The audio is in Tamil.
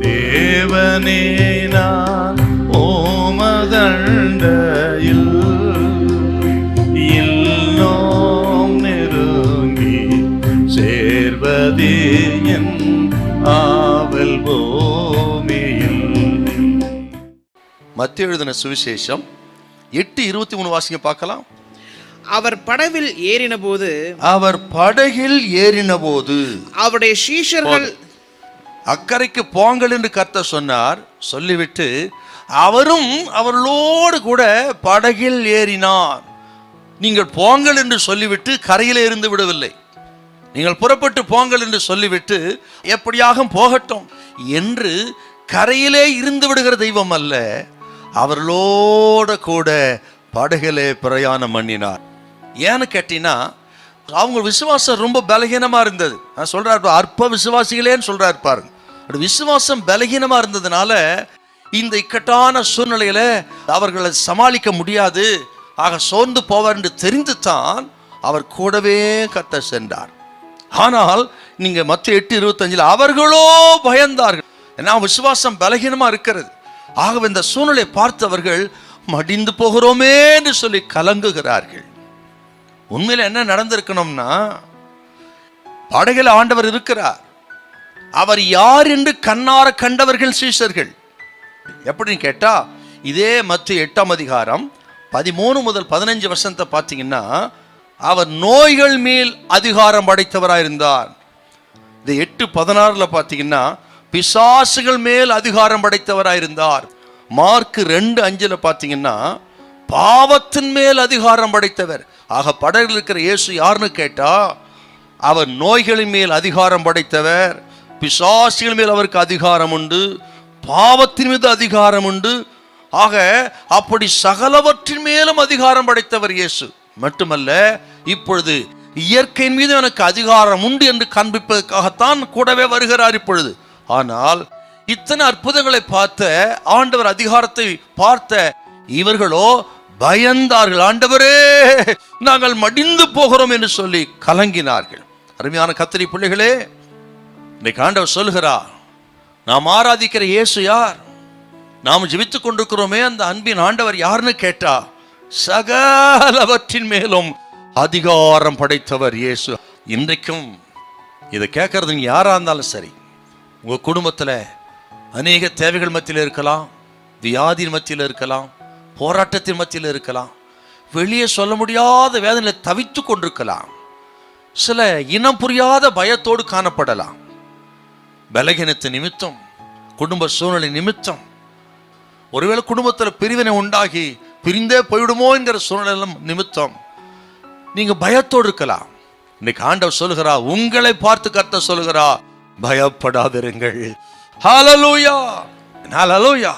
தேவனே நான் ஓமதண்டையில் இன்னும் நெருங்கி சேர்வதே என் ஆவல் பூமியில். மத்தேயு எழுதின சுவிசேஷம் 8:23 வாசிங்க பார்க்கலாம். அவர் படவில் ஏறின போது அவருடைய சீஷர்கள் அக்கறைக்கு போங்கள் என்று கர்த்தர் சொன்னார். சொல்லிவிட்டு அவரும் அவர்களோடு கூட படகில் ஏறினார். நீங்கள் போங்கள் என்று சொல்லிவிட்டு கரையிலே இருந்து விடவில்லை. நீங்கள் புறப்பட்டு போங்கள் என்று சொல்லிவிட்டு எப்படியாக போகட்டும் என்று கரையிலே இருந்து விடுகிற தெய்வம் அல்ல, அவர்களோட கூட படகிலே பிரயாணம் பண்ணினார். ஏன்னு கேட்டீங்கன்னா அவங்க விசுவாசம் ரொம்ப பலகீனமா இருந்தது. நான் சொல்றாரு அற்ப விசுவாசிகளேன்னு சொல்றாரு பாருங்க. விசுவாசம் பலகீனமா இருந்ததுனால இந்த இக்கட்டான சூழ்நிலையில அவர்களை சமாளிக்க முடியாது, ஆக சோர்ந்து போவார் என்று தெரிந்து தான் அவர் கூடவே கர்த்தர் சென்றார். ஆனால் நீங்க மத்தேயு 8:25 அவர்களோ பயந்தார்கள். ஏன்னா விசுவாசம் பலகீனமா இருக்கிறது. ஆகவே இந்த சூழ்நிலை பார்த்தவர்கள் மடிந்து போகிறோமே என்று சொல்லி கலங்குகிறார்கள். உண்மையில என்ன நடந்திருக்கணும்னா, படகில் ஆண்டவர் இருக்கிறார், அவர் யார் என்று கண்ணார கண்டவர்கள் சீஷர்கள். எப்படின்னு கேட்டா இதே மத்தேயு 8:13-15 பார்த்தீங்கன்னா அவர் நோய்கள் மேல் அதிகாரம் படைத்தவராயிருந்தார். இந்த 8:16 பார்த்தீங்கன்னா பிசாசுகள் மேல் அதிகாரம் படைத்தவராயிருந்தார். மார்க் 2:5 பார்த்தீங்கன்னா பாவத்தின் மேல் அதிகாரம் படைத்தவர். ஆக படகில் இருக்கிற இயேசு யாருன்னு கேட்டா அவர் நோய்களின் மேல் அதிகாரம் படைத்தவர், பிசாசுகள் மேல் அவருக்கு அதிகாரம் உண்டு, பாவத்தின் மீது அதிகாரம் உண்டு. ஆக அப்படி சகலவற்றின் மேலும் அதிகாரம் படைத்தவர் இயேசு. மட்டுமல்ல, இப்பொழுது இயற்கையின் மீது எனக்கு அதிகாரம் உண்டு என்று காண்பிப்பதற்காகத்தான் கூடவே வருகிறார் இப்பொழுது. ஆனால் இத்தனை அற்புதங்களை பார்த்த ஆண்டவர், அதிகாரத்தை பார்த்த இவர்களோ பயந்தார்கள். ஆண்டவரே, நாங்கள் மடிந்து போகிறோம் என்று சொல்லி கலங்கினார்கள். அருமையான கர்த்தருடைய பிள்ளைகளே, இன்னைக்கு ஆண்டவர் சொல்கிறார், நாம் ஆராதிக்கிற இயேசு யார், நாம் ஜெபித்துக் கொண்டிருக்கிறோமே அந்த அன்பின் ஆண்டவர் யாருன்னு கேட்டா சகலவற்றின் மேலும் அதிகாரம் படைத்தவர் இயேசு. இன்றைக்கும் இதை கேட்கறது நீங்க யாரா இருந்தாலும் சரி, உங்க குடும்பத்துல அநேக தேவைகள் மத்தியில் இருக்கலாம், வியாதியின் மத்தியில் இருக்கலாம், போராட்டத்தின் மத்தியில் இருக்கலாம், வெளியே சொல்ல முடியாத வேதனையை தவித்து கொண்டிருக்கலாம், சில இனம் புரியாத பயத்தோடு காணப்படலாம். பலகீனத்து நிமித்தம், குடும்ப சூழ்நிலை நிமித்தம், ஒருவேளை குடும்பத்தில் பிரிவினை உண்டாகி பிரிந்தே போய்விடுமோ என்கிற சூழ்நிலை நிமித்தம் நீங்க பயத்தோடு இருக்கலாம். இன்னைக்கு ஆண்டவர் சொல்லுகிறா, உங்களை பார்த்து கர்த்தர் சொல்லுகிறா, பயப்படாதிருங்கள். ஹல்லேலூயா, ஹல்லேலூயா.